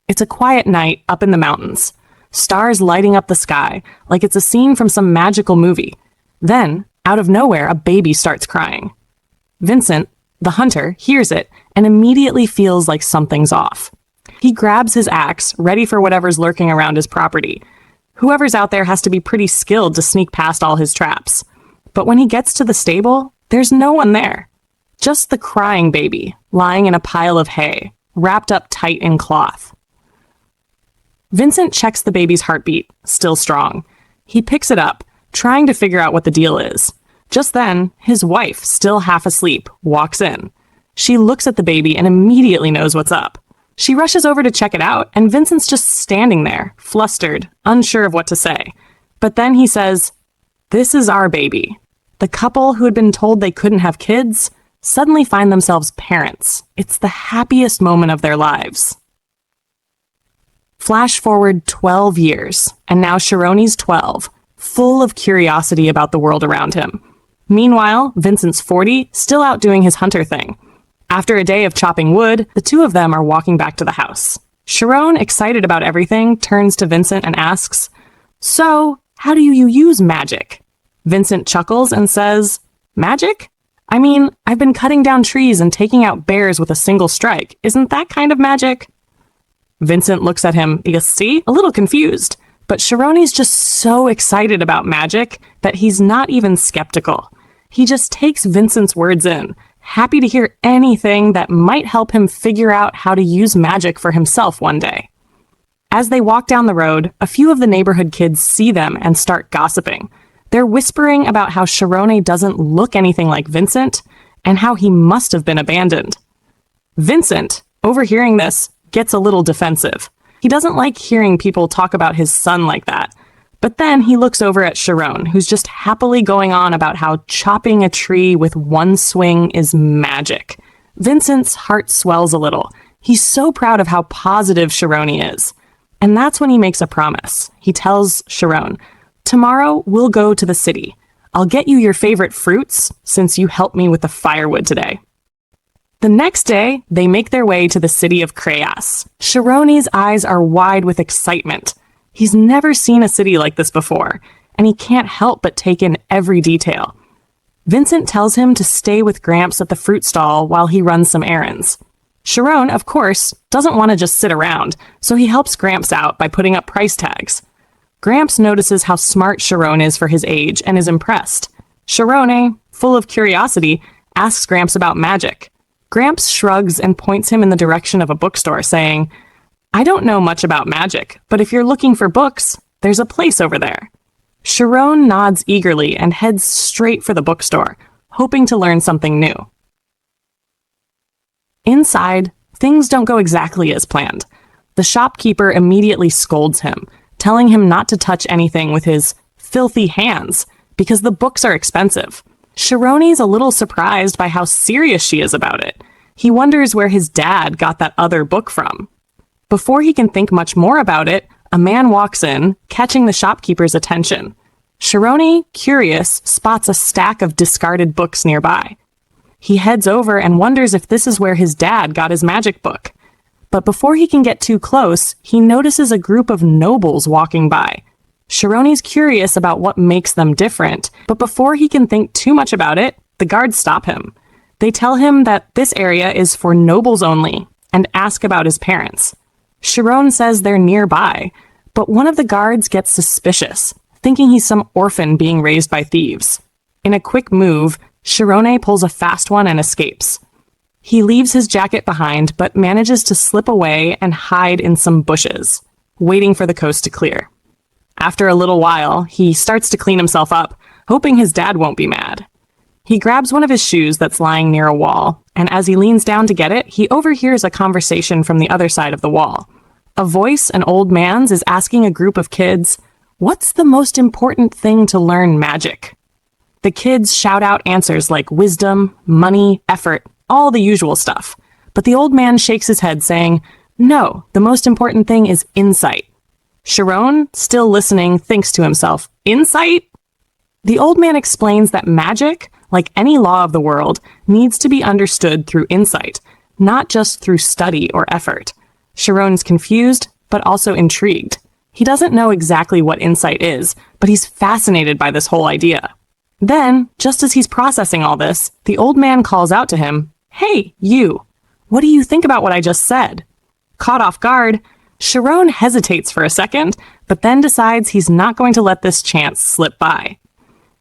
It's a quiet night up in the mountains. Stars lighting up the sky, like it's a scene from some magical movie. Then, out of nowhere, a baby starts crying. Vincent, the hunter, hears it and immediately feels like something's off. He grabs his axe, ready for whatever's lurking around his property. Whoever's out there has to be pretty skilled to sneak past all his traps. But when he gets to the stable, there's no one there. Just the crying baby, lying in a pile of hay, wrapped up tight in cloth. Vincent checks the baby's heartbeat, still strong. He picks it up, trying to figure out what the deal is. Just then, his wife, still half asleep, walks in. She looks at the baby and immediately knows what's up. She rushes over to check it out, and Vincent's just standing there, flustered, unsure of what to say. But then he says, "This is our baby." The couple who had been told they couldn't have kids suddenly find themselves parents. It's the happiest moment of their lives. Flash forward 12 years, and now Shirone's 12, full of curiosity about the world around him. Meanwhile, Vincent's 40, still out doing his hunter thing. After a day of chopping wood, the two of them are walking back to the house. Shirone, excited about everything, turns to Vincent and asks, "So, how do you use magic?" Vincent chuckles and says, "Magic? I mean, I've been cutting down trees and taking out bears with a single strike. Isn't that kind of magic?" Vincent looks at him, you see, a little confused. But Shirone's just so excited about magic that he's not even skeptical. He just takes Vincent's words in, happy to hear anything that might help him figure out how to use magic for himself one day. As they walk down the road, a few of the neighborhood kids see them and start gossiping. They're whispering about how Shirone doesn't look anything like Vincent and how he must have been abandoned. Vincent, overhearing this, gets a little defensive. He doesn't like hearing people talk about his son like that. But then he looks over at Shirone, who's just happily going on about how chopping a tree with one swing is magic. Vincent's heart swells a little. He's so proud of how positive Shirone is. And that's when he makes a promise. He tells Shirone, "Tomorrow we'll go to the city. I'll get you your favorite fruits, since you helped me with the firewood today." The next day, they make their way to the city of Crayas. Shirone's eyes are wide with excitement. He's never seen a city like this before, and he can't help but take in every detail. Vincent tells him to stay with Gramps at the fruit stall while he runs some errands. Shirone, of course, doesn't want to just sit around, so he helps Gramps out by putting up price tags. Gramps notices how smart Shirone is for his age and is impressed. Shirone, full of curiosity, asks Gramps about magic. Gramps shrugs and points him in the direction of a bookstore, saying, "I don't know much about magic, but if you're looking for books, there's a place over there." Shirone nods eagerly and heads straight for the bookstore, hoping to learn something new. Inside, things don't go exactly as planned. The shopkeeper immediately scolds him, telling him not to touch anything with his filthy hands, because the books are expensive. Shirone's a little surprised by how serious she is about it. He wonders where his dad got that other book from. Before he can think much more about it, a man walks in, catching the shopkeeper's attention. Shirone, curious, spots a stack of discarded books nearby. He heads over and wonders if this is where his dad got his magic book. But before he can get too close, he notices a group of nobles walking by. Shirone's curious about what makes them different, but before he can think too much about it, the guards stop him. They tell him that this area is for nobles only, and ask about his parents. Shirone says they're nearby, but one of the guards gets suspicious, thinking he's some orphan being raised by thieves. In a quick move, Shirone pulls a fast one and escapes. He leaves his jacket behind, but manages to slip away and hide in some bushes, waiting for the coast to clear. After a little while, he starts to clean himself up, hoping his dad won't be mad. He grabs one of his shoes that's lying near a wall, and as he leans down to get it, he overhears a conversation from the other side of the wall. A voice, an old man's, is asking a group of kids, "What's the most important thing to learn magic?" The kids shout out answers like wisdom, money, effort, all the usual stuff. But the old man shakes his head, saying, "No, the most important thing is insight." Shirone, still listening, thinks to himself, "Insight?" The old man explains that magic, like any law of the world, needs to be understood through insight, not just through study or effort. Shirone's confused, but also intrigued. He doesn't know exactly what insight is, but he's fascinated by this whole idea. Then, just as he's processing all this, the old man calls out to him, "Hey, you! What do you think about what I just said?" Caught off guard, Shirone hesitates for a second, but then decides he's not going to let this chance slip by.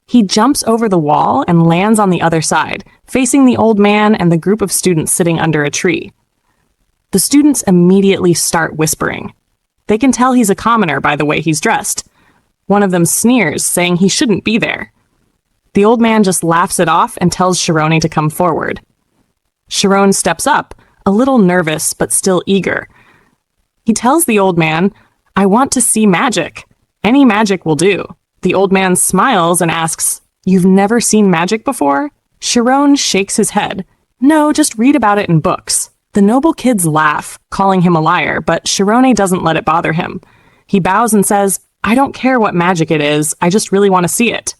He jumps over the wall and lands on the other side, facing the old man and the group of students sitting under a tree. The students immediately start whispering. They can tell he's a commoner by the way he's dressed. One of them sneers, saying he shouldn't be there. The old man just laughs it off and tells Shirone to come forward. Shirone steps up, a little nervous but still eager. He tells the old man, "I want to see magic. Any magic will do." The old man smiles and asks, "You've never seen magic before?" Shirone shakes his head. "No, just read about it in books." The noble kids laugh, calling him a liar, but Shirone doesn't let it bother him. He bows and says, "I don't care what magic it is, I just really want to see it."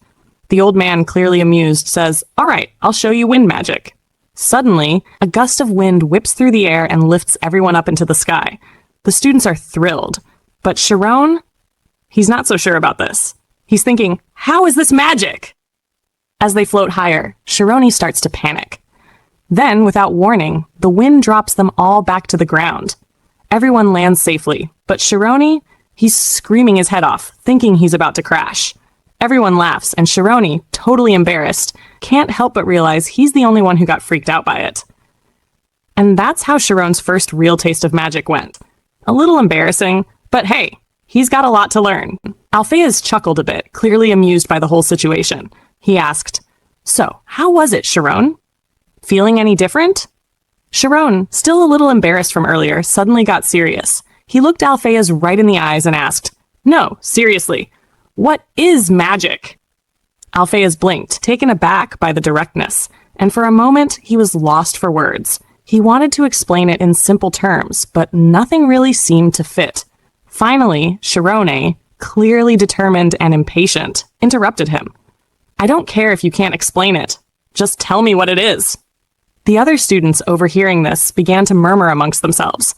The old man, clearly amused, says, "All right, I'll show you wind magic." Suddenly, a gust of wind whips through the air and lifts everyone up into the sky. The students are thrilled, but Shirone, he's not so sure about this. He's thinking, how is this magic? As they float higher, Shirone starts to panic. Then, without warning, the wind drops them all back to the ground. Everyone lands safely, but Shirone, he's screaming his head off, thinking he's about to crash. Everyone laughs, and Shirone, totally embarrassed, can't help but realize he's the only one who got freaked out by it. And that's how Shirone's first real taste of magic went. A little embarrassing, but hey, he's got a lot to learn. Alpheus chuckled a bit, clearly amused by the whole situation. He asked, "So, how was it, Shirone? Feeling any different?" Shirone, still a little embarrassed from earlier, suddenly got serious. He looked Alpheus right in the eyes and asked, "No, seriously, what is magic?" Alpheus blinked, taken aback by the directness, and for a moment he was lost for words. He wanted to explain it in simple terms, but nothing really seemed to fit. Finally, Shirone, clearly determined and impatient, interrupted him. "I don't care if you can't explain it. Just tell me what it is." The other students, overhearing this, began to murmur amongst themselves.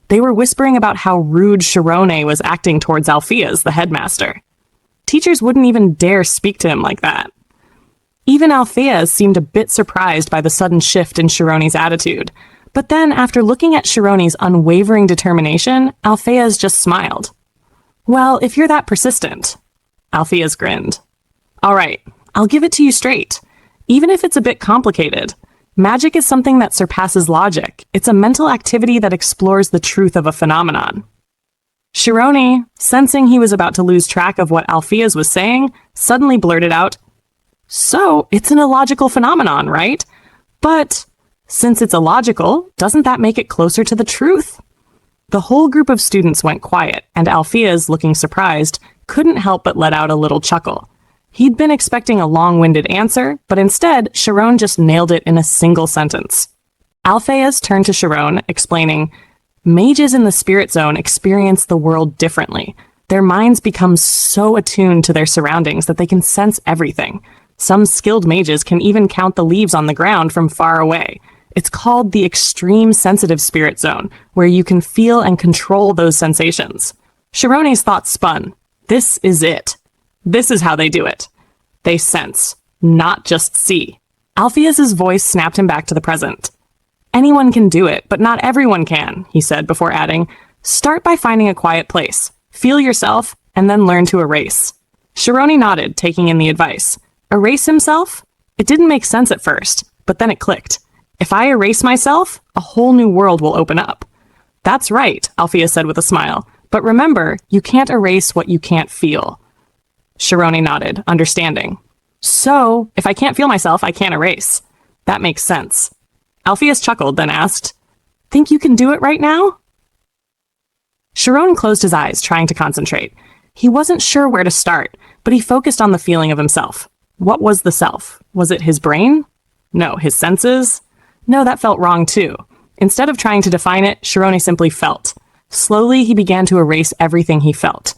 They were whispering about how rude Shirone was acting towards Alpheus, the headmaster. Teachers wouldn't even dare speak to him like that. Even Alpheus seemed a bit surprised by the sudden shift in Shirone's attitude. But then, after looking at Shirone's unwavering determination, Alpheus just smiled. "Well, if you're that persistent." Alpheus grinned. "All right, I'll give it to you straight. Even if it's a bit complicated, magic is something that surpasses logic. It's a mental activity that explores the truth of a phenomenon." Shirone, sensing he was about to lose track of what Alpheus was saying, suddenly blurted out, "So, it's an illogical phenomenon, right? But, since it's illogical, doesn't that make it closer to the truth?" The whole group of students went quiet, and Alpheus, looking surprised, couldn't help but let out a little chuckle. He'd been expecting a long-winded answer, but instead, Shirone just nailed it in a single sentence. Alpheus turned to Shirone, explaining, "Mages in the spirit zone experience the world differently. Their minds become so attuned to their surroundings that they can sense everything. Some skilled mages can even count the leaves on the ground from far away. It's called the extreme sensitive spirit zone, where you can feel and control those sensations." Shirone's thoughts spun. This is it. This is how they do it. They sense, not just see. Alpheus's voice snapped him back to the present. "Anyone can do it, but not everyone can," he said before adding, "Start by finding a quiet place. Feel yourself, and then learn to erase." Shirone nodded, taking in the advice. Erase himself? It didn't make sense at first, but then it clicked. If I erase myself, a whole new world will open up. "That's right," Alpheus said with a smile. "But remember, you can't erase what you can't feel." Shirone nodded, understanding. "So, if I can't feel myself, I can't erase. That makes sense." Alpheus chuckled, then asked, "Think you can do it right now?" Shirone closed his eyes, trying to concentrate. He wasn't sure where to start, but he focused on the feeling of himself. What was the self? Was it his brain? No, his senses? No, that felt wrong too. Instead of trying to define it, Shirone simply felt. Slowly, he began to erase everything he felt.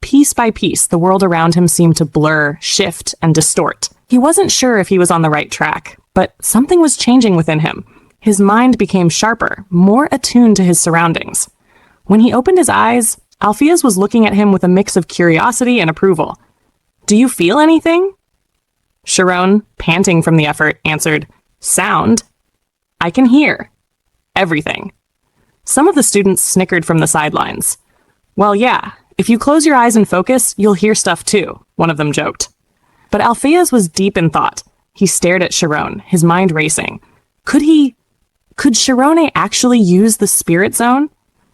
Piece by piece, the world around him seemed to blur, shift, and distort. He wasn't sure if he was on the right track, but something was changing within him. His mind became sharper, more attuned to his surroundings. When he opened his eyes, Alpheus was looking at him with a mix of curiosity and approval. "Do you feel anything?" Shirone, panting from the effort, answered, "Sound? I can hear. Everything." Some of the students snickered from the sidelines. "Well, yeah, if you close your eyes and focus, you'll hear stuff too," one of them joked. But Alpheus was deep in thought. He stared at Shirone, his mind racing. Could Shirone actually use the spirit zone?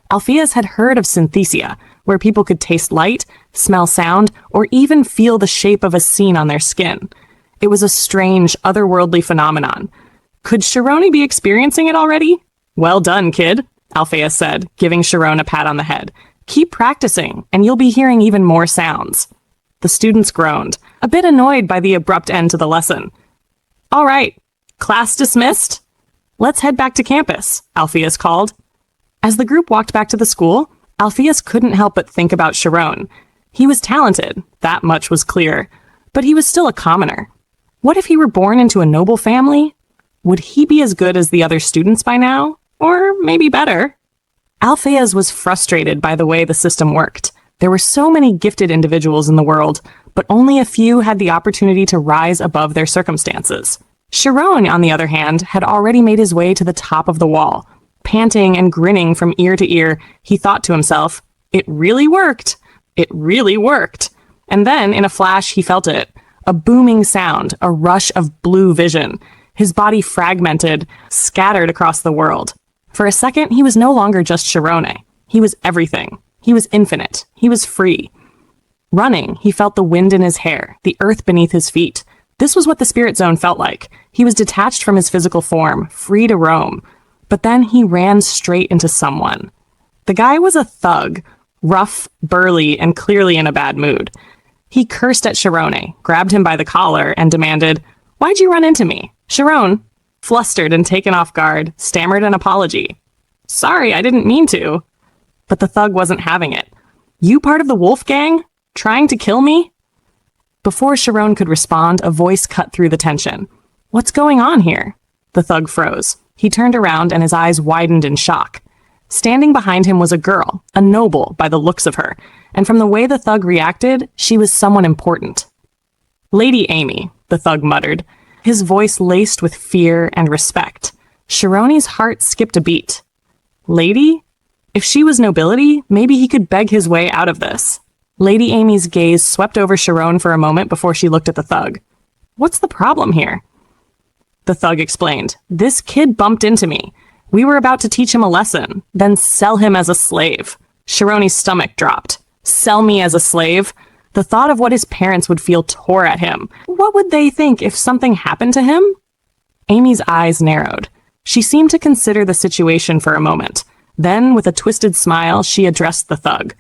Alpheus had heard of synthesia, where people could taste light, smell sound, or even feel the shape of a scene on their skin. It was a strange, otherworldly phenomenon. Could Shirone be experiencing it already? "Well done, kid," Alpheus said, giving Shirone a pat on the head. "Keep practicing, and you'll be hearing even more sounds." The students groaned, a bit annoyed by the abrupt end to the lesson. "All right, class dismissed. Let's head back to campus," Alpheus called. As the group walked back to the school, Alpheus couldn't help but think about Shirone. He was talented, that much was clear, but he was still a commoner. What if he were born into a noble family? Would he be as good as the other students by now? Or maybe better? Alpheus was frustrated by the way the system worked. There were so many gifted individuals in the world, but only a few had the opportunity to rise above their circumstances. Shirone, on the other hand, had already made his way to the top of the wall. Panting and grinning from ear to ear, he thought to himself, "It really worked. It really worked." And then, in a flash, he felt it. A booming sound, a rush of blue vision. His body fragmented, scattered across the world. For a second, he was no longer just Shirone. He was everything. He was infinite. He was free. Running, he felt the wind in his hair, the earth beneath his feet. This was what the spirit zone felt like. He was detached from his physical form, free to roam. But then he ran straight into someone. The guy was a thug, rough, burly, and clearly in a bad mood. He cursed at Shirone, grabbed him by the collar, and demanded, "Why'd you run into me?" Shirone, flustered and taken off guard, stammered an apology. "Sorry, I didn't mean to." But the thug wasn't having it. "You part of the wolf gang? Trying to kill me?" Before Shirone could respond, a voice cut through the tension. "What's going on here?" The thug froze. He turned around and his eyes widened in shock. Standing behind him was a girl, a noble by the looks of her, and from the way the thug reacted, she was someone important. "Lady Amy," the thug muttered, his voice laced with fear and respect. Shirone's heart skipped a beat. Lady? If she was nobility, maybe he could beg his way out of this. Lady Amy's gaze swept over Shirone for a moment before she looked at the thug. "What's the problem here?" The thug explained, "This kid bumped into me. We were about to teach him a lesson, then sell him as a slave." Shirone's stomach dropped. Sell me as a slave? The thought of what his parents would feel tore at him. What would they think if something happened to him? Amy's eyes narrowed. She seemed to consider the situation for a moment. Then, with a twisted smile, she addressed the thug.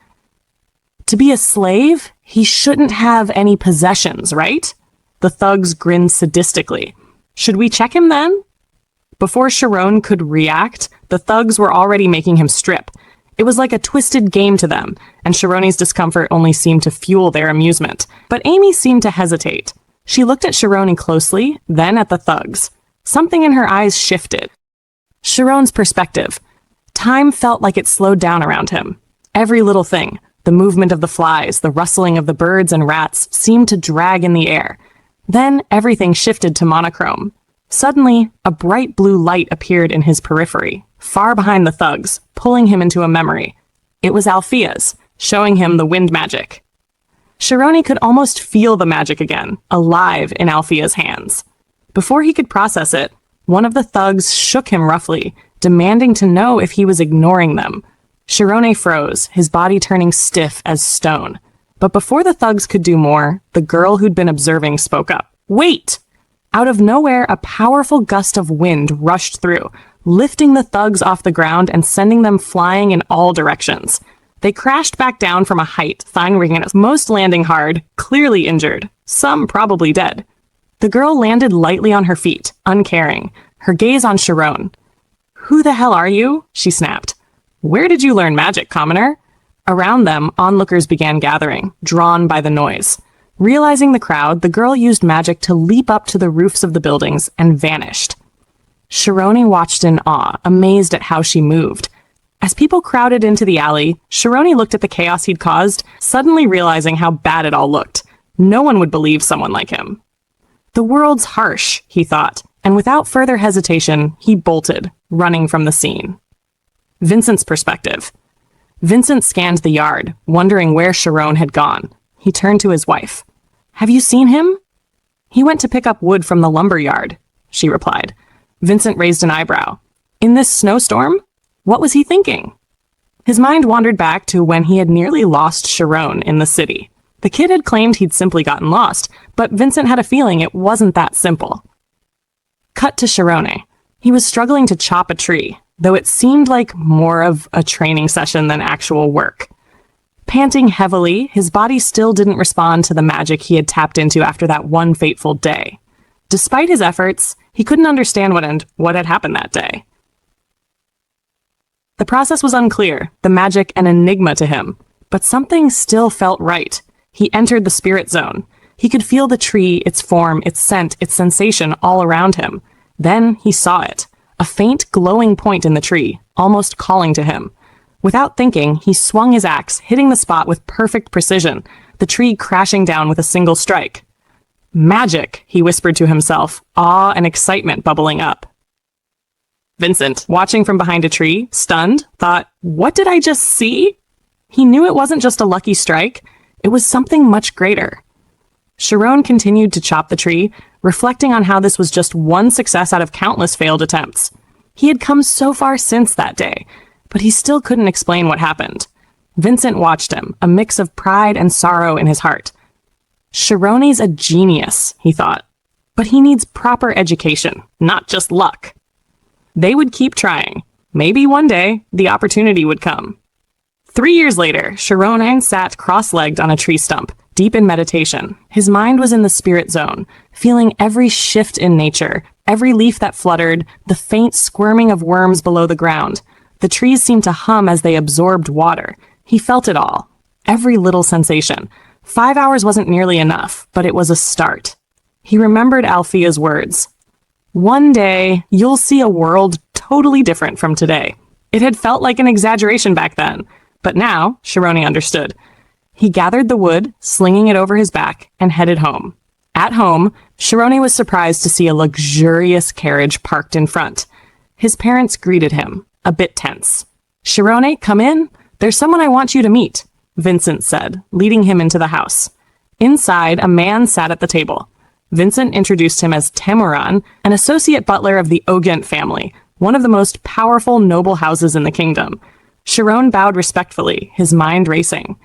"To be a slave, he shouldn't have any possessions, right?" The thugs grinned sadistically. "Should we check him then?" Before Shirone could react, the thugs were already making him strip. It was like a twisted game to them, and Shirone's discomfort only seemed to fuel their amusement. But Amy seemed to hesitate. She looked at Shirone closely, then at the thugs. Something in her eyes shifted. Shirone's perspective. Time felt like it slowed down around him. Every little thing, the movement of the flies, the rustling of the birds and rats, seemed to drag in the air. Then everything shifted to monochrome. Suddenly, a bright blue light appeared in his periphery, far behind the thugs, pulling him into a memory. It was Alpheus, showing him the wind magic. Shirone could almost feel the magic again, alive in Alpheus' hands. Before he could process it, one of the thugs shook him roughly, demanding to know if he was ignoring them. Shirone froze, his body turning stiff as stone. But before the thugs could do more, the girl who'd been observing spoke up. "Wait!" Out of nowhere, a powerful gust of wind rushed through, lifting the thugs off the ground and sending them flying in all directions. They crashed back down from a height, finding it most landing hard, clearly injured, some probably dead. The girl landed lightly on her feet, uncaring, her gaze on Shirone. "Who the hell are you?" she snapped. "Where did you learn magic, commoner?" Around them, onlookers began gathering, drawn by the noise. Realizing the crowd, the girl used magic to leap up to the roofs of the buildings and vanished. Shirone watched in awe, amazed at how she moved. As people crowded into the alley, Shirone looked at the chaos he'd caused, suddenly realizing how bad it all looked. No one would believe someone like him. The world's harsh, he thought, and without further hesitation, he bolted, running from the scene. Vincent's perspective. Vincent scanned the yard, wondering where Shirone had gone. He turned to his wife. "Have you seen him?" "He went to pick up wood from the lumber yard," she replied. Vincent raised an eyebrow. "In this snowstorm? What was he thinking?" His mind wandered back to when he had nearly lost Shirone in the city. The kid had claimed he'd simply gotten lost, but Vincent had a feeling it wasn't that simple. Cut to Shirone. He was struggling to chop a tree, though it seemed like more of a training session than actual work. Panting heavily, his body still didn't respond to the magic he had tapped into after that one fateful day. Despite his efforts, he couldn't understand what had happened that day. The process was unclear, the magic an enigma to him, but something still felt right. He entered the spirit zone. He could feel the tree, its form, its scent, its sensation all around him. Then he saw it, a faint glowing point in the tree, almost calling to him. Without thinking, he swung his axe, hitting the spot with perfect precision, the tree crashing down with a single strike. "Magic," he whispered to himself, awe and excitement bubbling up. Vincent, watching from behind a tree, stunned, thought, "What did I just see?" He knew it wasn't just a lucky strike, it was something much greater. Shirone continued to chop the tree, reflecting on how this was just one success out of countless failed attempts. He had come so far since that day, but he still couldn't explain what happened. Vincent watched him, a mix of pride and sorrow in his heart. Shirone's a genius, he thought, but he needs proper education, not just luck. They would keep trying. Maybe one day, the opportunity would come. 3 years later, Shirone sat cross-legged on a tree stump, deep in meditation. His mind was in the spirit zone, feeling every shift in nature, every leaf that fluttered, the faint squirming of worms below the ground. The trees seemed to hum as they absorbed water. He felt it all, every little sensation. 5 hours wasn't nearly enough, but it was a start. He remembered Althea's words. "One day, you'll see a world totally different from today." It had felt like an exaggeration back then, but now Shirone understood. He gathered the wood, slinging it over his back, and headed home. At home, Shirone was surprised to see a luxurious carriage parked in front. His parents greeted him, a bit tense. "Shirone, come in. There's someone I want you to meet," Vincent said, leading him into the house. Inside, a man sat at the table. Vincent introduced him as Temuran, an associate butler of the Ogent family, one of the most powerful noble houses in the kingdom. Shirone bowed respectfully, his mind racing.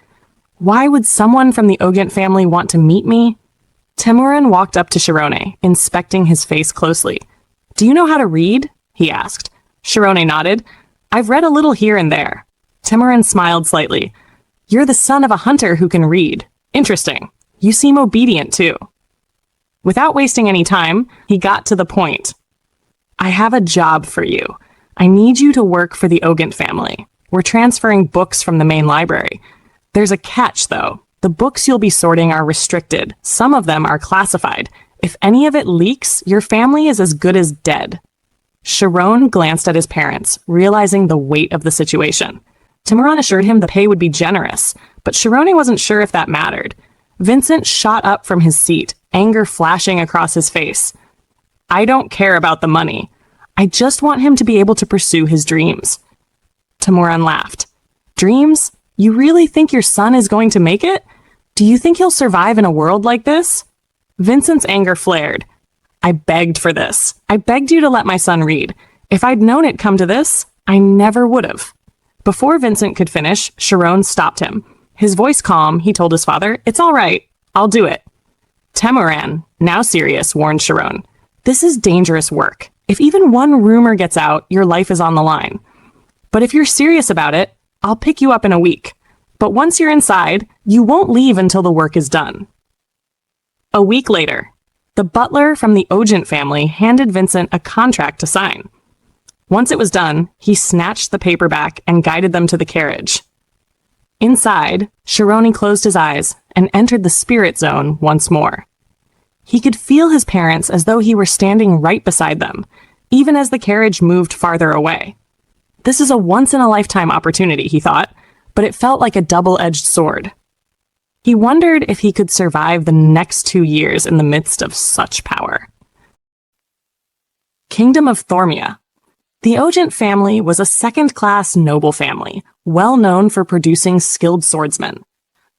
Why would someone from the Ogent family want to meet me? Temuran walked up to Shirone, inspecting his face closely. "Do you know how to read?" he asked. Shirone nodded. "I've read a little here and there." Temuran smiled slightly. "You're the son of a hunter who can read. Interesting. You seem obedient, too." Without wasting any time, he got to the point. "I have a job for you. I need you to work for the Ogent family. We're transferring books from the main library. There's a catch, though. The books you'll be sorting are restricted. Some of them are classified. If any of it leaks, your family is as good as dead." Shirone glanced at his parents, realizing the weight of the situation. Temuran assured him the pay would be generous, but Shirone wasn't sure if that mattered. Vincent shot up from his seat, anger flashing across his face. "I don't care about the money. I just want him to be able to pursue his dreams." Temuran laughed. "Dreams? You really think your son is going to make it? Do you think he'll survive in a world like this?" Vincent's anger flared. "I begged for this. I begged you to let my son read. If I'd known it'd come to this, I never would have." Before Vincent could finish, Shirone stopped him. His voice calm, he told his father, "It's all right. I'll do it." Temuran, now serious, warned Shirone. "This is dangerous work. If even one rumor gets out, your life is on the line. But if you're serious about it, I'll pick you up in a week. But once you're inside, you won't leave until the work is done." A week later, the butler from the Ogent family handed Vincent a contract to sign. Once it was done, he snatched the paper back and guided them to the carriage. Inside, Shirone closed his eyes and entered the spirit zone once more. He could feel his parents as though he were standing right beside them, even as the carriage moved farther away. This is a once-in-a-lifetime opportunity, he thought, but it felt like a double-edged sword. He wondered if he could survive the next 2 years in the midst of such power. Kingdom of Thormia. The Ogent family was a second-class noble family, well known for producing skilled swordsmen.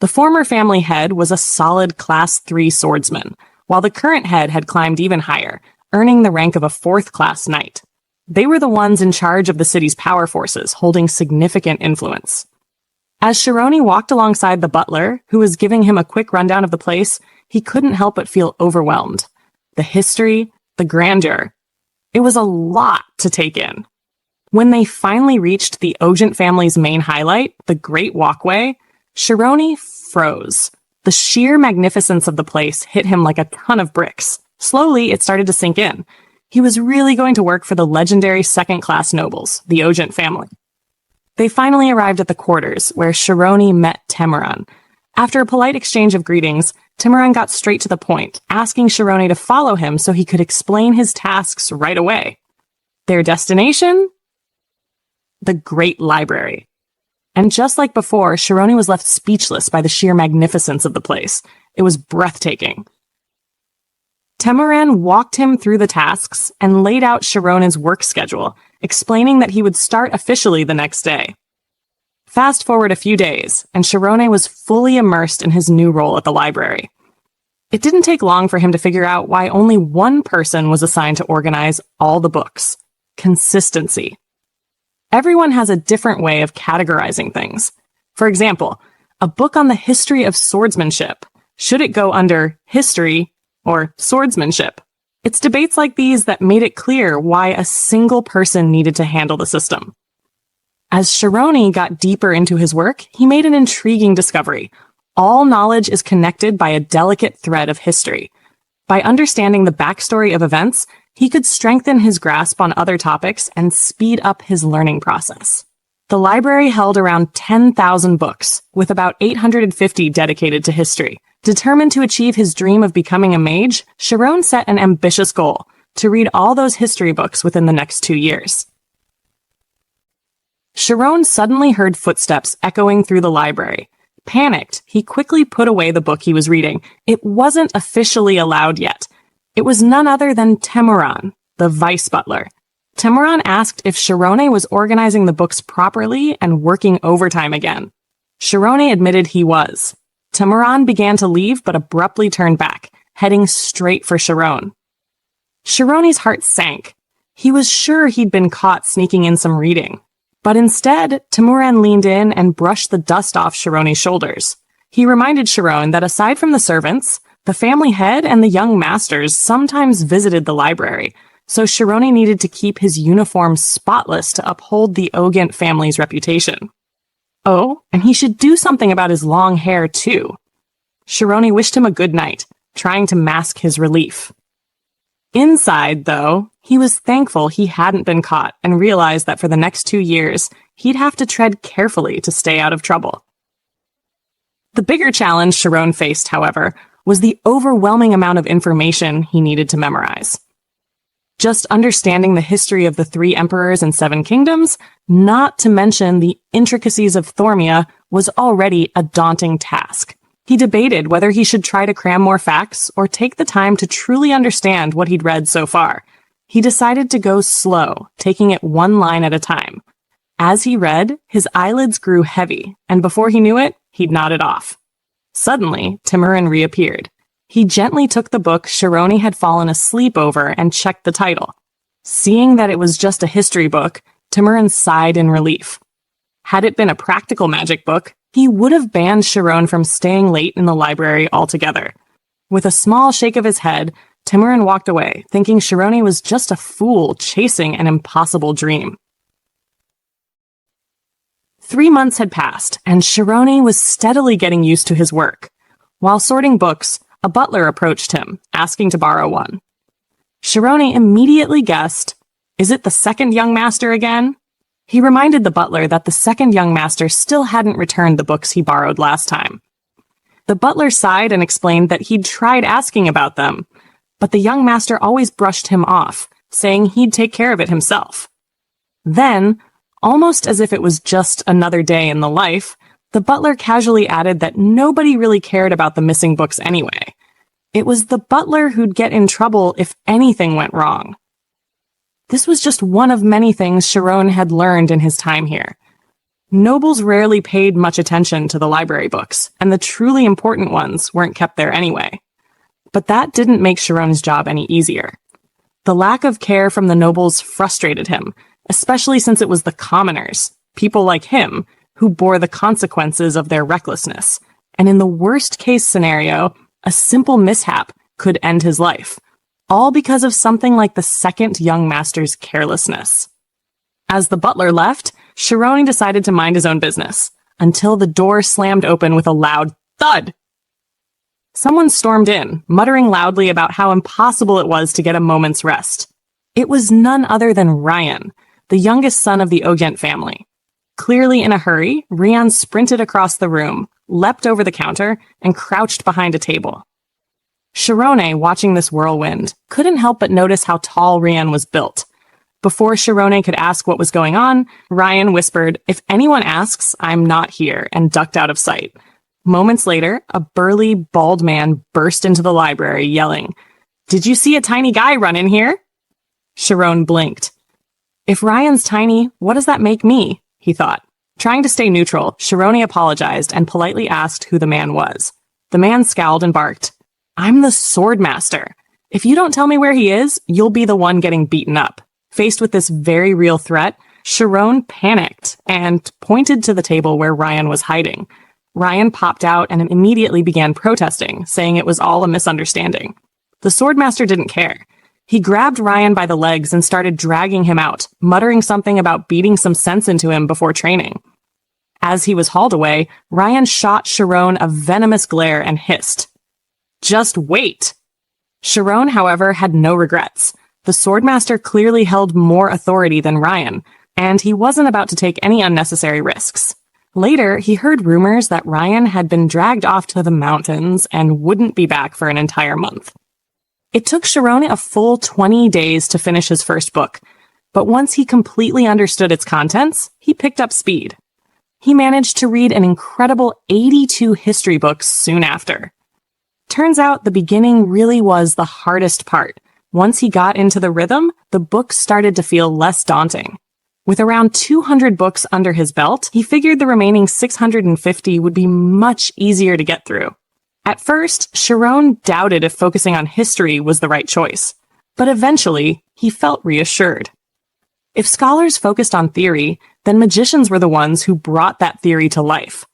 The former family head was a solid Class 3 swordsman, while the current head had climbed even higher, earning the rank of a 4th-class knight. They were the ones in charge of the city's power forces, holding significant influence. As Shirone walked alongside the butler, who was giving him a quick rundown of the place, he couldn't help but feel overwhelmed. The history, the grandeur. It was a lot to take in. When they finally reached the Ogent family's main highlight, the Great Walkway, Shirone froze. The sheer magnificence of the place hit him like a ton of bricks. Slowly, it started to sink in. He was really going to work for the legendary second-class nobles, the Ogent family. They finally arrived at the quarters, where Shirone met Temuran. After a polite exchange of greetings, Temuran got straight to the point, asking Shirone to follow him so he could explain his tasks right away. Their destination? The Great Library. And just like before, Shirone was left speechless by the sheer magnificence of the place. It was breathtaking. Temuran walked him through the tasks and laid out Shirone's work schedule, explaining that he would start officially the next day. Fast forward a few days, and Shirone was fully immersed in his new role at the library. It didn't take long for him to figure out why only one person was assigned to organize all the books. Consistency. Everyone has a different way of categorizing things. For example, a book on the history of swordsmanship. Should it go under history or swordsmanship? It's debates like these that made it clear why a single person needed to handle the system. As Shirone got deeper into his work, he made an intriguing discovery. All knowledge is connected by a delicate thread of history. By understanding the backstory of events, he could strengthen his grasp on other topics and speed up his learning process. The library held around 10,000 books, with about 850 dedicated to history. Determined to achieve his dream of becoming a mage, Shirone set an ambitious goal: to read all those history books within the next 2 years. Shirone suddenly heard footsteps echoing through the library. Panicked, he quickly put away the book he was reading. It wasn't officially allowed yet. It was none other than Temuran, the vice butler. Temuran asked if Shirone was organizing the books properly and working overtime again. Shirone admitted he was. Temuran began to leave but abruptly turned back, heading straight for Shirone. Shirone's heart sank. He was sure he'd been caught sneaking in some reading. But instead, Temuran leaned in and brushed the dust off Shirone's shoulders. He reminded Shirone that aside from the servants, the family head and the young masters sometimes visited the library, so Shirone needed to keep his uniform spotless to uphold the Ogent family's reputation. Oh, and he should do something about his long hair, too. Shirone wished him a good night, trying to mask his relief. Inside, though, he was thankful he hadn't been caught and realized that for the next 2 years, he'd have to tread carefully to stay out of trouble. The bigger challenge Shirone faced, however, was the overwhelming amount of information he needed to memorize. Just understanding the history of the 3 emperors and 7 kingdoms, not to mention the intricacies of Thormia, was already a daunting task. He debated whether he should try to cram more facts or take the time to truly understand what he'd read so far. He decided to go slow, taking it one line at a time. As he read, his eyelids grew heavy, and before he knew it, he'd nodded off. Suddenly, Temuran reappeared. He gently took the book Shirone had fallen asleep over and checked the title. Seeing that it was just a history book, Temuran sighed in relief. Had it been a practical magic book, he would have banned Shirone from staying late in the library altogether. With a small shake of his head, Temuran walked away, thinking Shirone was just a fool chasing an impossible dream. 3 months had passed, and Shirone was steadily getting used to his work. While sorting books, a butler approached him, asking to borrow one. Shirone immediately guessed, "Is it the second young master again?" He reminded the butler that the second young master still hadn't returned the books he borrowed last time. The butler sighed and explained that he'd tried asking about them, but the young master always brushed him off, saying he'd take care of it himself. Then, Almost as if it was just another day in the life, the butler casually added that nobody really cared about the missing books anyway. It was the butler who'd get in trouble if anything went wrong. This was just one of many things Shirone had learned in his time here. Nobles rarely paid much attention to the library books, and the truly important ones weren't kept there anyway. But that didn't make Shirone's job any easier. The lack of care from the nobles frustrated him, especially since it was the commoners, people like him, who bore the consequences of their recklessness. And in the worst-case scenario, a simple mishap could end his life, all because of something like the second young master's carelessness. As the butler left, Shirone decided to mind his own business, until the door slammed open with a loud thud. Someone stormed in, muttering loudly about how impossible it was to get a moment's rest. It was none other than Ryan, the youngest son of the Ogent family. Clearly in a hurry, Ryan sprinted across the room, leapt over the counter, and crouched behind a table. Shirone, watching this whirlwind, couldn't help but notice how tall Ryan was built. Before Shirone could ask what was going on, Ryan whispered, "If anyone asks, I'm not here," and ducked out of sight. Moments later, a burly, bald man burst into the library, yelling, "Did you see a tiny guy run in here?" Shirone blinked. If Ryan's tiny, what does that make me? He thought. Trying to stay neutral, Shirone apologized and politely asked who the man was. The man scowled and barked, "I'm the Swordmaster. If you don't tell me where he is, you'll be the one getting beaten up." Faced with this very real threat, Shirone panicked and pointed to the table where Ryan was hiding. Ryan popped out and immediately began protesting, saying it was all a misunderstanding. The Swordmaster didn't care. He grabbed Ryan by the legs and started dragging him out, muttering something about beating some sense into him before training. As he was hauled away, Ryan shot Shirone a venomous glare and hissed, "Just wait!" Shirone, however, had no regrets. The Swordmaster clearly held more authority than Ryan, and he wasn't about to take any unnecessary risks. Later, he heard rumors that Ryan had been dragged off to the mountains and wouldn't be back for an entire month. It took Shirone a full 20 days to finish his first book, but once he completely understood its contents, he picked up speed. He managed to read an incredible 82 history books soon after. Turns out the beginning really was the hardest part. Once he got into the rhythm, the books started to feel less daunting. With around 200 books under his belt, he figured the remaining 650 would be much easier to get through. At first, Shirone doubted if focusing on history was the right choice, but eventually, he felt reassured. If scholars focused on theory, then magicians were the ones who brought that theory to life.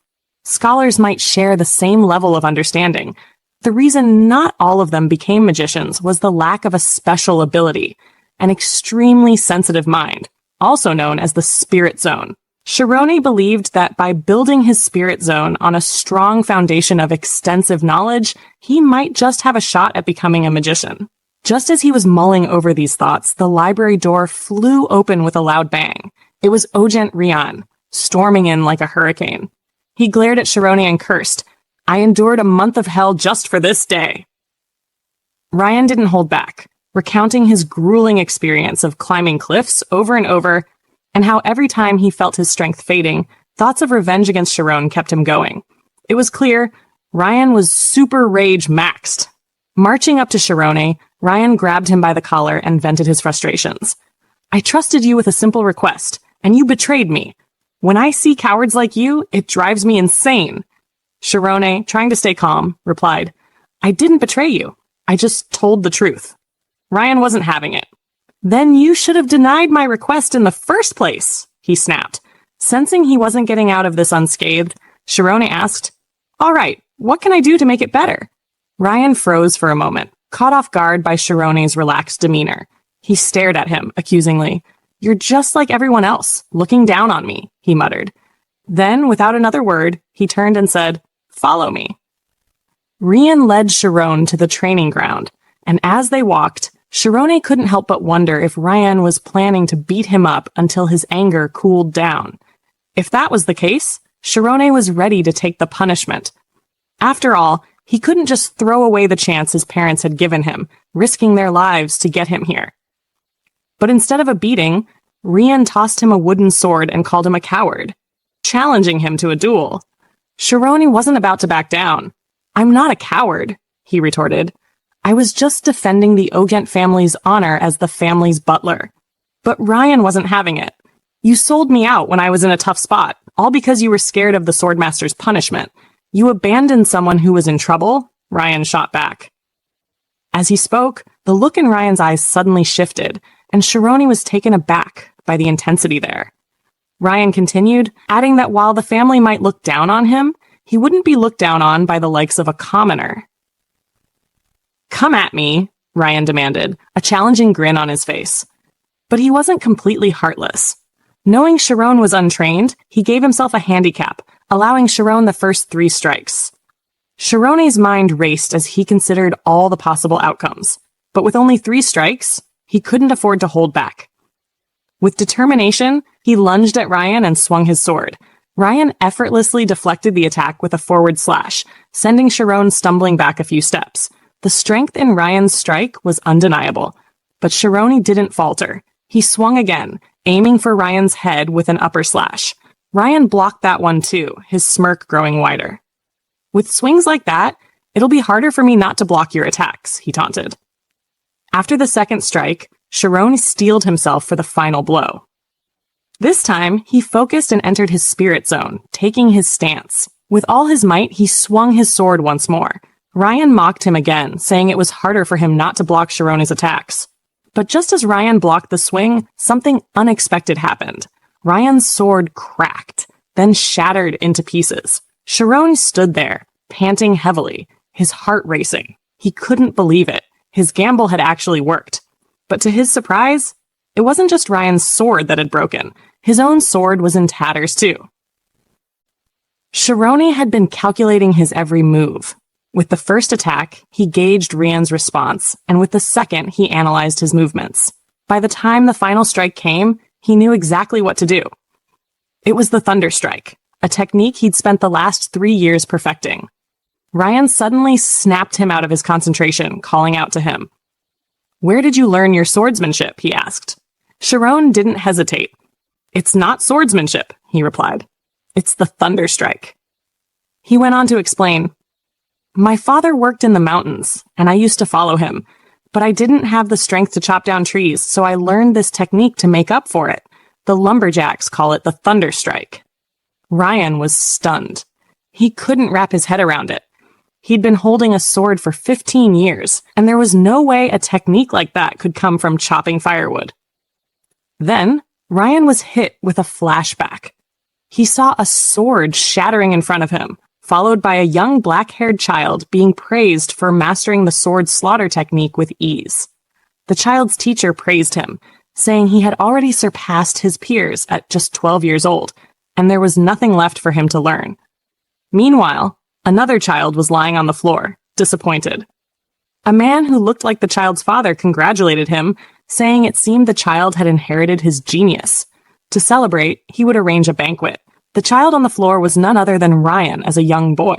Scholars might share the same level of understanding. The reason not all of them became magicians was the lack of a special ability, an extremely sensitive mind, also known as the spirit zone. Shirone believed that by building his spirit zone on a strong foundation of extensive knowledge, he might just have a shot at becoming a magician. Just as he was mulling over these thoughts, the library door flew open with a loud bang. It was Ogent Ryan, storming in like a hurricane. He glared at Shirone and cursed, "I endured a month of hell just for this day." Ryan didn't hold back, recounting his grueling experience of climbing cliffs over and over, and how every time he felt his strength fading, thoughts of revenge against Shirone kept him going. It was clear Ryan was super rage maxed. Marching up to Shirone, Ryan grabbed him by the collar and vented his frustrations. "I trusted you with a simple request, and you betrayed me. When I see cowards like you, it drives me insane." Shirone, trying to stay calm, replied, "I didn't betray you. I just told the truth." Ryan wasn't having it. "Then you should have denied my request in the first place," he snapped. Sensing he wasn't getting out of this unscathed, Shirone asked, "All right, what can I do to make it better?" Ryan froze for a moment, caught off guard by Shirone's relaxed demeanor. He stared at him, accusingly. "You're just like everyone else, looking down on me," he muttered. Then, without another word, he turned and said, "Follow me." Ryan led Shirone to the training ground, and as they walked, Shirone couldn't help but wonder if Ryan was planning to beat him up until his anger cooled down. If that was the case, Shirone was ready to take the punishment. After all, he couldn't just throw away the chance his parents had given him, risking their lives to get him here. But instead of a beating, Rian tossed him a wooden sword and called him a coward, challenging him to a duel. Shirone wasn't about to back down. "I'm not a coward," he retorted. "I was just defending the Ogent family's honor as the family's butler." But Ryan wasn't having it. "You sold me out when I was in a tough spot, all because you were scared of the Swordmaster's punishment. You abandoned someone who was in trouble," Ryan shot back. As he spoke, the look in Ryan's eyes suddenly shifted, and Shirone was taken aback by the intensity there. Ryan continued, adding that while the family might look down on him, he wouldn't be looked down on by the likes of a commoner. "Come at me," Ryan demanded, a challenging grin on his face. But he wasn't completely heartless. Knowing Shirone was untrained, he gave himself a handicap, allowing Shirone the first 3 strikes. Shirone's mind raced as he considered all the possible outcomes, but with only 3 strikes, he couldn't afford to hold back. With determination, he lunged at Ryan and swung his sword. Ryan effortlessly deflected the attack with a forward slash, sending Shirone stumbling back a few steps. The strength in Ryan's strike was undeniable, but Shirone didn't falter. He swung again, aiming for Ryan's head with an upper slash. Ryan blocked that one too, his smirk growing wider. "With swings like that, it'll be harder for me not to block your attacks," he taunted. After the second strike, Shirone steeled himself for the final blow. This time, he focused and entered his spirit zone, taking his stance. With all his might, he swung his sword once more. Ryan mocked him again, saying it was harder for him not to block Shirone's attacks. But just as Ryan blocked the swing, something unexpected happened. Ryan's sword cracked, then shattered into pieces. Shirone stood there, panting heavily, his heart racing. He couldn't believe it. His gamble had actually worked. But to his surprise, it wasn't just Ryan's sword that had broken. His own sword was in tatters too. Shirone had been calculating his every move. With the first attack, he gauged Rian's response, and with the second, he analyzed his movements. By the time the final strike came, he knew exactly what to do. It was the Thunder Strike, a technique he'd spent the last 3 years perfecting. Ryan suddenly snapped him out of his concentration, calling out to him. "Where did you learn your swordsmanship?" he asked. Shirone didn't hesitate. "It's not swordsmanship," he replied. "It's the Thunder Strike." He went on to explain, "My father worked in the mountains, and I used to follow him, but I didn't have the strength to chop down trees, so I learned this technique to make up for it. The lumberjacks call it the Thunder Strike." Ryan was stunned. He couldn't wrap his head around it. He'd been holding a sword for 15 years, and there was no way a technique like that could come from chopping firewood. Then, Ryan was hit with a flashback. He saw a sword shattering in front of him, followed by a young black-haired child being praised for mastering the sword slaughter technique with ease. The child's teacher praised him, saying he had already surpassed his peers at just 12 years old, and there was nothing left for him to learn. Meanwhile, another child was lying on the floor, disappointed. A man who looked like the child's father congratulated him, saying it seemed the child had inherited his genius. To celebrate, he would arrange a banquet. The child on the floor was none other than Ryan as a young boy.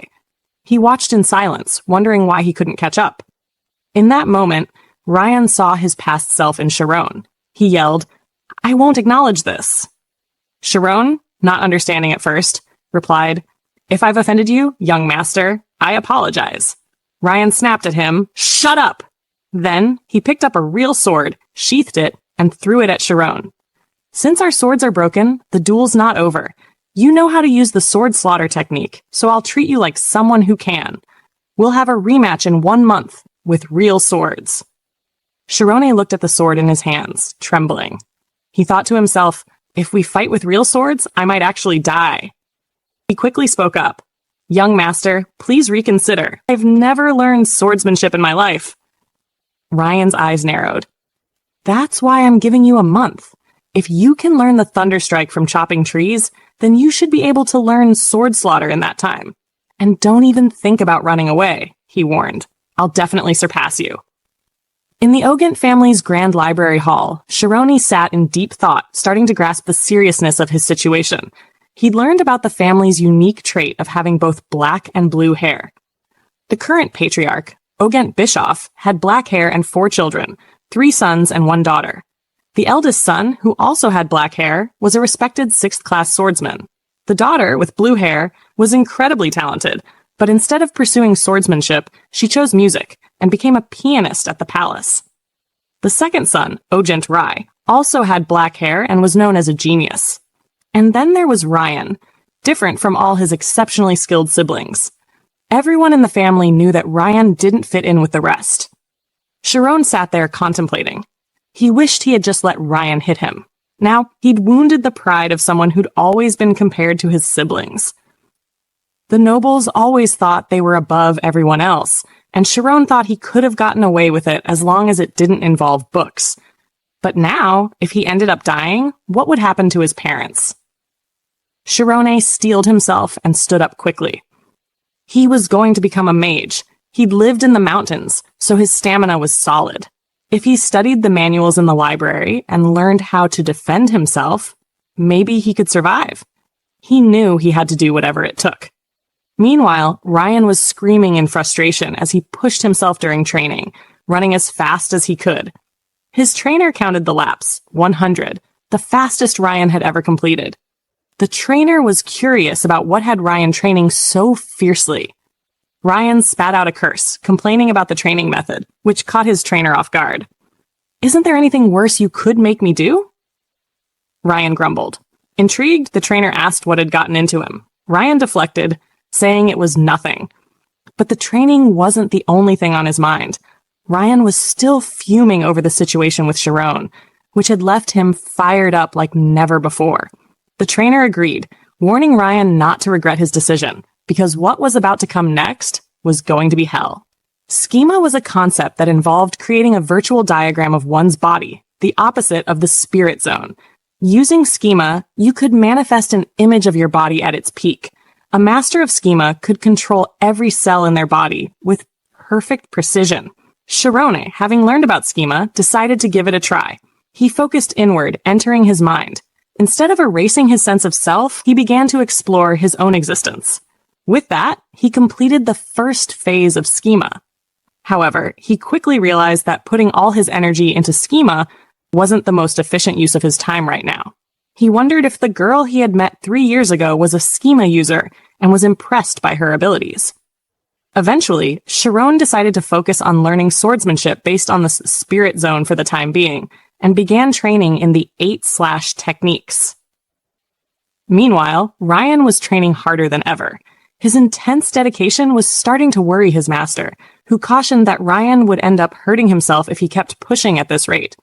He watched in silence, wondering why he couldn't catch up. In that moment, Ryan saw his past self in Shirone. He yelled, "I won't acknowledge this." Shirone, not understanding at first, replied, "If I've offended you, young master, I apologize." Ryan snapped at him, "Shut up!" Then, he picked up a real sword, sheathed it, and threw it at Shirone. "Since our swords are broken, the duel's not over. You know how to use the sword slaughter technique, so I'll treat you like someone who can. We'll have a rematch in 1 month, with real swords." Shirone looked at the sword in his hands, trembling. He thought to himself, if we fight with real swords, I might actually die. He quickly spoke up. "Young master, please reconsider. I've never learned swordsmanship in my life." Ryan's eyes narrowed. "That's why I'm giving you a month. If you can learn the Thunder Strike from chopping trees, then you should be able to learn sword slaughter in that time. And don't even think about running away," he warned. "I'll definitely surpass you." In the Ogent family's grand library hall, Shirone sat in deep thought, starting to grasp the seriousness of his situation. He'd learned about the family's unique trait of having both black and blue hair. The current patriarch, Ogent Bischoff, had black hair and 4 children, 3 sons and 1 daughter. The eldest son, who also had black hair, was a respected 6th-class swordsman. The daughter, with blue hair, was incredibly talented, but instead of pursuing swordsmanship, she chose music and became a pianist at the palace. The second son, Ojent Rai, also had black hair and was known as a genius. And then there was Ryan, different from all his exceptionally skilled siblings. Everyone in the family knew that Ryan didn't fit in with the rest. Shirone sat there contemplating. He wished he had just let Ryan hit him. Now, he'd wounded the pride of someone who'd always been compared to his siblings. The nobles always thought they were above everyone else, and Shirone thought he could have gotten away with it as long as it didn't involve books. But now, if he ended up dying, what would happen to his parents? Shirone steeled himself and stood up quickly. He was going to become a mage. He'd lived in the mountains, so his stamina was solid. If he studied the manuals in the library and learned how to defend himself, maybe he could survive. He knew he had to do whatever it took. Meanwhile, Ryan was screaming in frustration as he pushed himself during training, running as fast as he could. His trainer counted the laps, 100, the fastest Ryan had ever completed. The trainer was curious about what had Ryan training so fiercely. Ryan spat out a curse, complaining about the training method, which caught his trainer off guard. "Isn't there anything worse you could make me do?" Ryan grumbled. Intrigued, the trainer asked what had gotten into him. Ryan deflected, saying it was nothing. But the training wasn't the only thing on his mind. Ryan was still fuming over the situation with Shirone, which had left him fired up like never before. The trainer agreed, warning Ryan not to regret his decision, because what was about to come next was going to be hell. Schema was a concept that involved creating a virtual diagram of one's body, the opposite of the spirit zone. Using schema, you could manifest an image of your body at its peak. A master of schema could control every cell in their body with perfect precision. Shirone, having learned about schema, decided to give it a try. He focused inward, entering his mind. Instead of erasing his sense of self, he began to explore his own existence. With that, he completed the first phase of schema. However, he quickly realized that putting all his energy into schema wasn't the most efficient use of his time right now. He wondered if the girl he had met 3 years ago was a schema user and was impressed by her abilities. Eventually, Shirone decided to focus on learning swordsmanship based on the spirit zone for the time being, and began training in the 8/ techniques. Meanwhile, Ryan was training harder than ever. His intense dedication was starting to worry his master, who cautioned that Ryan would end up hurting himself if he kept pushing at this rate.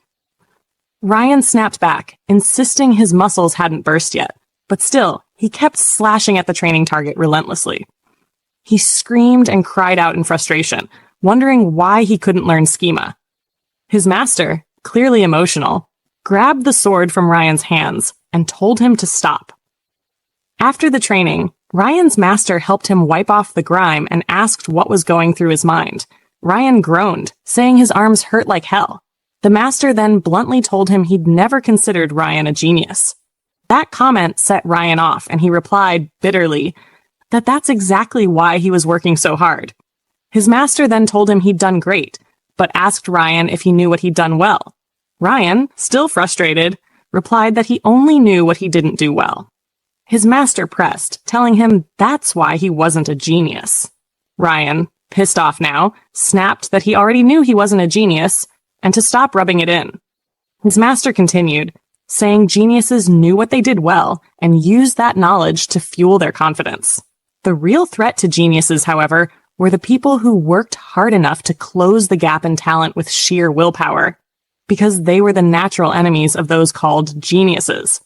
Ryan snapped back, insisting his muscles hadn't burst yet, but still, he kept slashing at the training target relentlessly. He screamed and cried out in frustration, wondering why he couldn't learn schema. His master, clearly emotional, grabbed the sword from Ryan's hands and told him to stop. After the training, Ryan's master helped him wipe off the grime and asked what was going through his mind. Ryan groaned, saying his arms hurt like hell. The master then bluntly told him he'd never considered Ryan a genius. That comment set Ryan off, and he replied, bitterly, that that's exactly why he was working so hard. His master then told him he'd done great, but asked Ryan if he knew what he'd done well. Ryan, still frustrated, replied that he only knew what he didn't do well. His master pressed, telling him that's why he wasn't a genius. Ryan, pissed off now, snapped that he already knew he wasn't a genius, and to stop rubbing it in. His master continued, saying geniuses knew what they did well and used that knowledge to fuel their confidence. The real threat to geniuses, however, were the people who worked hard enough to close the gap in talent with sheer willpower, because they were the natural enemies of those called geniuses.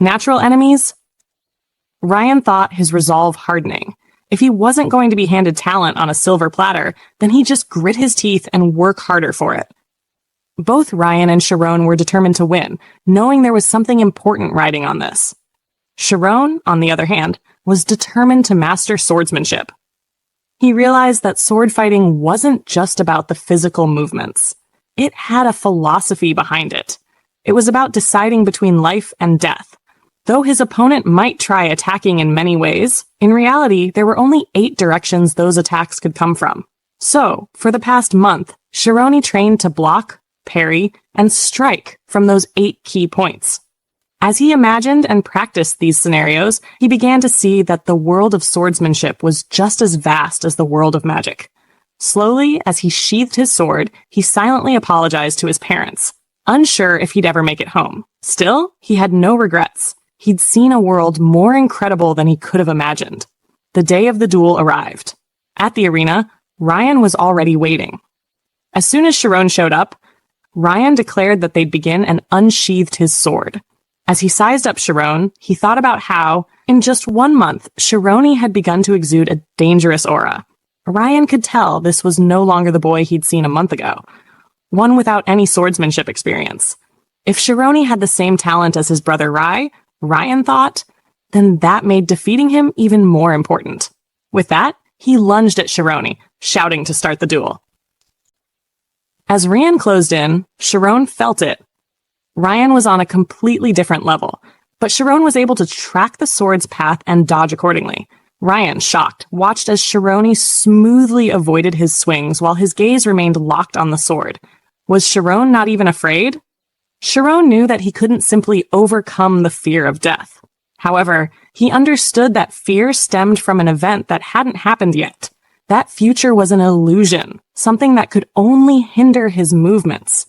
Natural enemies? Ryan thought his resolve hardening. If he wasn't going to be handed talent on a silver platter, then he'd just grit his teeth and work harder for it. Both Ryan and Shirone were determined to win, knowing there was something important riding on this. Shirone, on the other hand, was determined to master swordsmanship. He realized that sword fighting wasn't just about the physical movements. It had a philosophy behind it. It was about deciding between life and death. Though his opponent might try attacking in many ways, in reality, there were only 8 directions those attacks could come from. So, for the past month, Shirone trained to block, parry, and strike from those 8 key points. As he imagined and practiced these scenarios, he began to see that the world of swordsmanship was just as vast as the world of magic. Slowly, as he sheathed his sword, he silently apologized to his parents, unsure if he'd ever make it home. Still, he had no regrets. He'd seen a world more incredible than he could have imagined. The day of the duel arrived. At the arena, Ryan was already waiting. As soon as Shirone showed up, Ryan declared that they'd begin and unsheathed his sword. As he sized up Shirone, he thought about how, in just 1 month, Shirone had begun to exude a dangerous aura. Ryan could tell this was no longer the boy he'd seen a month ago, one without any swordsmanship experience. If Shirone had the same talent as his brother Rai, Ryan thought, then that made defeating him even more important. With that, he lunged at Shirone, shouting to start the duel. As Ryan closed in, Shirone felt it. Ryan was on a completely different level, but Shirone was able to track the sword's path and dodge accordingly. Ryan, shocked, watched as Shirone smoothly avoided his swings while his gaze remained locked on the sword. Was Shirone not even afraid? Shirone knew that he couldn't simply overcome the fear of death. However, he understood that fear stemmed from an event that hadn't happened yet. That future was an illusion, something that could only hinder his movements.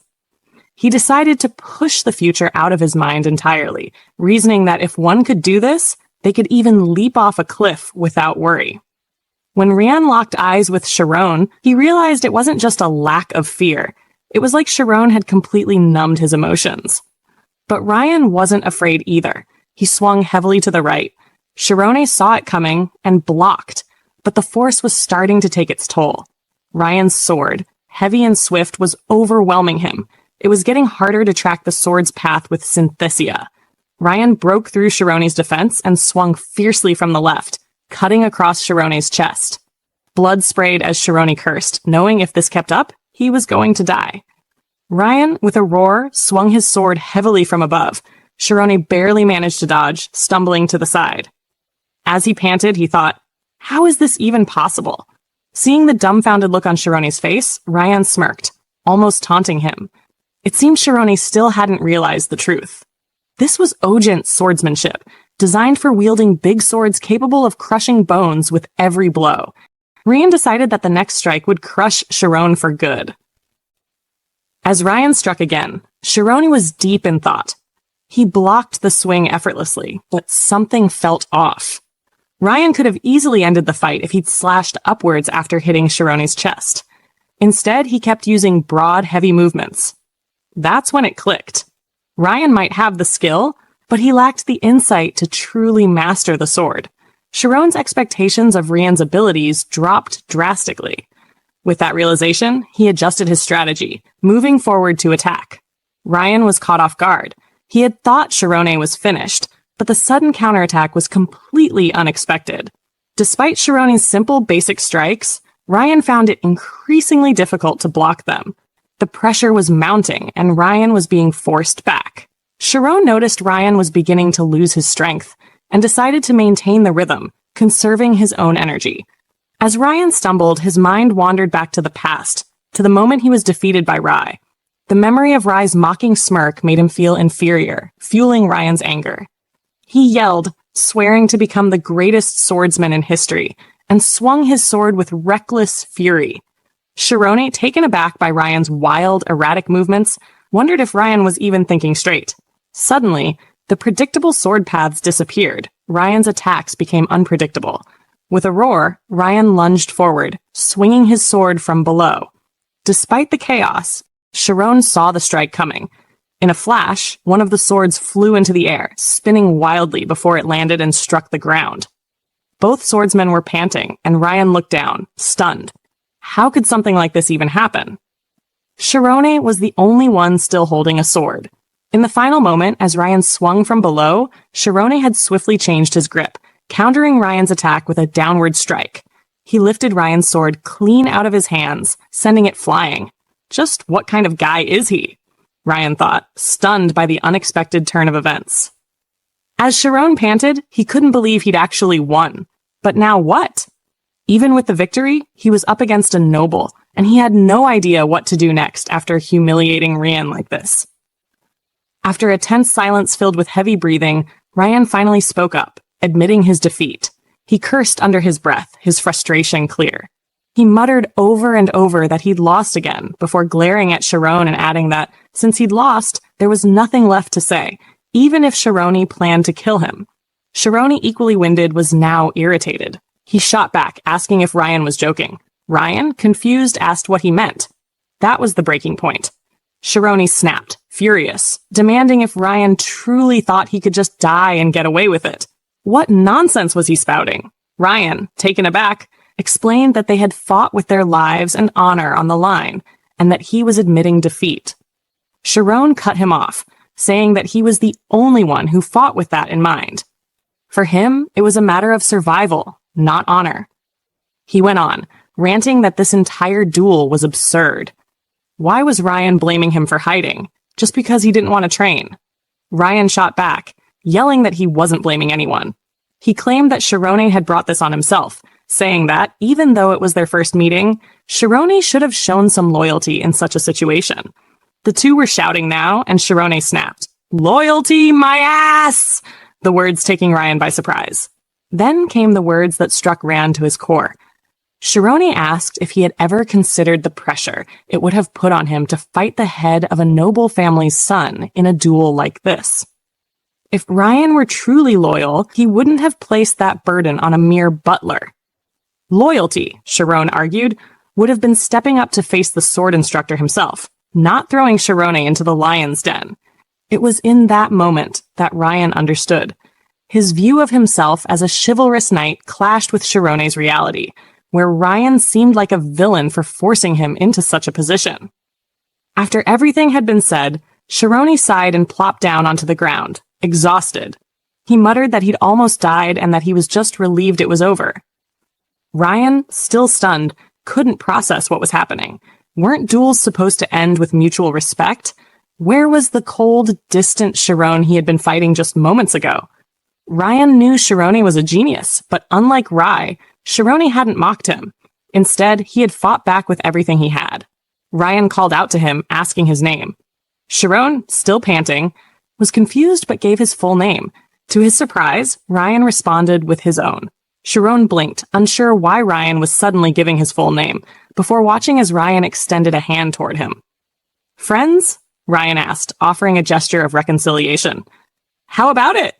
He decided to push the future out of his mind entirely, reasoning that if one could do this, they could even leap off a cliff without worry. When Ryan locked eyes with Shirone, he realized it wasn't just a lack of fear. It was like Shirone had completely numbed his emotions. But Ryan wasn't afraid either. He swung heavily to the right. Shirone saw it coming and blocked, but the force was starting to take its toll. Ryan's sword, heavy and swift, was overwhelming him. It was getting harder to track the sword's path with synthesia. Ryan broke through Shirone's defense and swung fiercely from the left, cutting across Shirone's chest. Blood sprayed as Shirone cursed, knowing if this kept up, he was going to die. Ryan, with a roar, swung his sword heavily from above. Shirone barely managed to dodge, stumbling to the side. As he panted, he thought, how is this even possible? Seeing the dumbfounded look on Shirone's face, Ryan smirked, almost taunting him. It seemed Shirone still hadn't realized the truth. This was Ojent's swordsmanship, designed for wielding big swords capable of crushing bones with every blow. Ryan decided that the next strike would crush Shirone for good. As Ryan struck again, Shirone was deep in thought. He blocked the swing effortlessly, but something felt off. Ryan could have easily ended the fight if he'd slashed upwards after hitting Shirone's chest. Instead, he kept using broad, heavy movements. That's when it clicked. Ryan might have the skill, but he lacked the insight to truly master the sword. Shirone's expectations of Ryan's abilities dropped drastically. With that realization, he adjusted his strategy, moving forward to attack. Ryan was caught off guard. He had thought Shirone was finished, but the sudden counterattack was completely unexpected. Despite Shirone's simple basic strikes, Ryan found it increasingly difficult to block them. The pressure was mounting, and Ryan was being forced back. Shirone noticed Ryan was beginning to lose his strength, and decided to maintain the rhythm, conserving his own energy. As Ryan stumbled, his mind wandered back to the past, to the moment he was defeated by Rai. The memory of Rai's mocking smirk made him feel inferior, fueling Ryan's anger. He yelled, swearing to become the greatest swordsman in history, and swung his sword with reckless fury. Shirone, taken aback by Ryan's wild, erratic movements, wondered if Ryan was even thinking straight. Suddenly, the predictable sword paths disappeared. Ryan's attacks became unpredictable. With a roar, Ryan lunged forward, swinging his sword from below. Despite the chaos, Shirone saw the strike coming. In a flash, one of the swords flew into the air, spinning wildly before it landed and struck the ground. Both swordsmen were panting, and Ryan looked down, stunned. How could something like this even happen? Shirone was the only one still holding a sword. In the final moment, as Ryan swung from below, Shirone had swiftly changed his grip, countering Ryan's attack with a downward strike. He lifted Ryan's sword clean out of his hands, sending it flying. Just what kind of guy is he? Ryan thought, stunned by the unexpected turn of events. As Shirone panted, he couldn't believe he'd actually won. But now what? Even with the victory, he was up against a noble, and he had no idea what to do next after humiliating Ryan like this. After a tense silence filled with heavy breathing, Ryan finally spoke up, admitting his defeat. He cursed under his breath, his frustration clear. He muttered over and over that he'd lost again, before glaring at Shirone and adding that, since he'd lost, there was nothing left to say, even if Shirone planned to kill him. Shirone, equally winded, was now irritated. He shot back, asking if Ryan was joking. Ryan, confused, asked what he meant. That was the breaking point. Shirone snapped, furious, demanding if Ryan truly thought he could just die and get away with it. What nonsense was he spouting? Ryan, taken aback, explained that they had fought with their lives and honor on the line, and that he was admitting defeat. Shirone cut him off, saying that he was the only one who fought with that in mind. For him, it was a matter of survival, not honor. He went on, ranting that this entire duel was absurd. Why was Ryan blaming him for hiding? Just because he didn't want to train? Ryan shot back, yelling that he wasn't blaming anyone. He claimed that Shirone had brought this on himself, saying that, even though it was their first meeting, Shirone should have shown some loyalty in such a situation. The two were shouting now, and Shirone snapped, "Loyalty, my ass!" The words taking Ryan by surprise. Then came the words that struck Ryan to his core. Shirone asked if he had ever considered the pressure it would have put on him to fight the head of a noble family's son in a duel like this. If Ryan were truly loyal, he wouldn't have placed that burden on a mere butler. Loyalty, Shirone argued, would have been stepping up to face the sword instructor himself, not throwing Shirone into the lion's den. It was in that moment that Ryan understood. His view of himself as a chivalrous knight clashed with Shirone's reality, where Ryan seemed like a villain for forcing him into such a position. After everything had been said, Shirone sighed and plopped down onto the ground, exhausted. He muttered that he'd almost died and that he was just relieved it was over. Ryan, still stunned, couldn't process what was happening. Weren't duels supposed to end with mutual respect? Where was the cold, distant Shirone he had been fighting just moments ago? Ryan knew Shirone was a genius, but unlike Rai, Shirone hadn't mocked him. Instead, he had fought back with everything he had. Ryan called out to him, asking his name. Shirone, still panting, was confused but gave his full name. To his surprise, Ryan responded with his own. Shirone blinked, unsure why Ryan was suddenly giving his full name, before watching as Ryan extended a hand toward him. "Friends?" Ryan asked, offering a gesture of reconciliation. "How about it?"